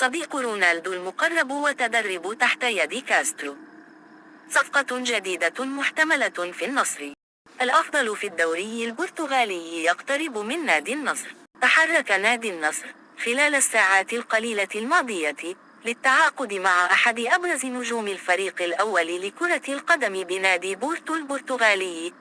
صديق رونالدو المقرب وتدرب تحت يد كاسترو. صفقة جديدة محتملة في النصر. الأفضل في الدوري البرتغالي يقترب من نادي النصر. تحرك نادي النصر خلال الساعات القليلة الماضية للتعاقد مع أحد أبرز نجوم الفريق الأول لكرة القدم بنادي بورتو البرتغالي،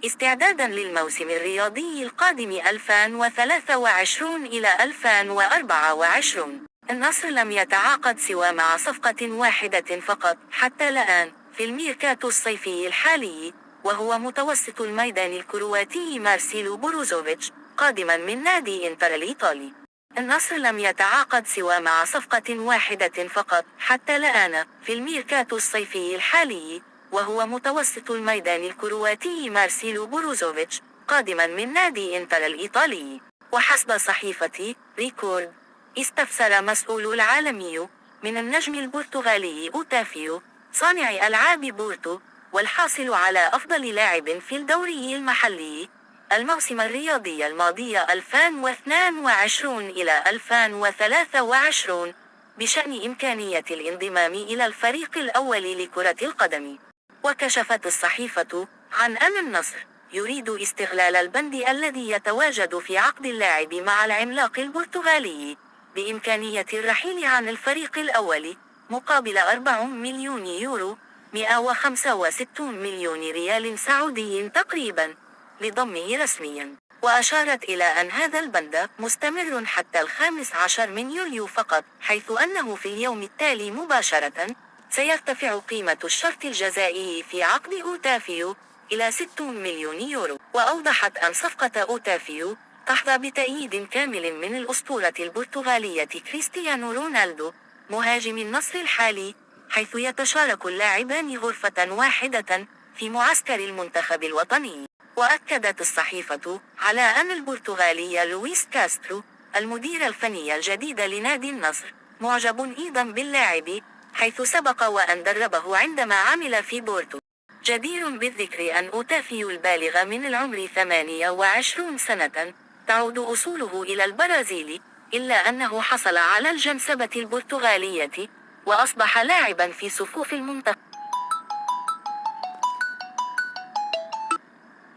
استعدادا للموسم الرياضي القادم 2023 إلى 2024. النصر لم يتعاقد سوى مع صفقة واحدة فقط حتى الآن في الميركاتو الصيفي الحالي، وهو متوسط الميدان الكرواتي مارسيلو بروزوفيتش، قادما من نادي إنتر الإيطالي. النصر لم يتعاقد سوى مع صفقة واحدة فقط حتى الآن في الميركاتو الصيفي الحالي، وهو متوسط الميدان الكرواتي مارسيلو بروزوفيتش، قادما من نادي إنتر الإيطالي. وحسب صحيفة ريكورد، استفسر مسؤول العالمي من النجم البرتغالي أوتافيو، صانع ألعاب بورتو والحاصل على أفضل لاعب في الدوري المحلي الموسم الرياضي الماضي 2022 إلى 2023، بشأن إمكانية الانضمام إلى الفريق الأول لكرة القدم. وكشفت الصحيفة عن أن النصر يريد استغلال البند الذي يتواجد في عقد اللاعب مع العملاق البرتغالي بإمكانية الرحيل عن الفريق الأول مقابل 4 مليون يورو، 165 مليون ريال سعودي تقريبا، لضمه رسميا. وأشارت إلى أن هذا البند مستمر حتى 15 من يوليو فقط، حيث أنه في اليوم التالي مباشرة سيرتفع قيمة الشرط الجزائي في عقد أوتافيو إلى 60 مليون يورو. وأوضحت أن صفقة أوتافيو تحظى بتأييد كامل من الأسطورة البرتغالية كريستيانو رونالدو مهاجم النصر الحالي، حيث يتشارك اللاعبان غرفة واحدة في معسكر المنتخب الوطني. وأكدت الصحيفة على أن البرتغالي لويس كاسترو المدير الفني الجديد لنادي النصر معجب أيضا باللاعب، حيث سبق وأن دربه عندما عمل في بورتو. جدير بالذكر أن أوتافيو البالغ من العمر 28 سنة تعود أصوله إلى البرازيل، إلا أنه حصل على الجنسبة البرتغالية وأصبح لاعبا في صفوف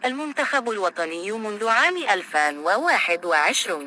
المنتخب الوطني منذ عام 2021.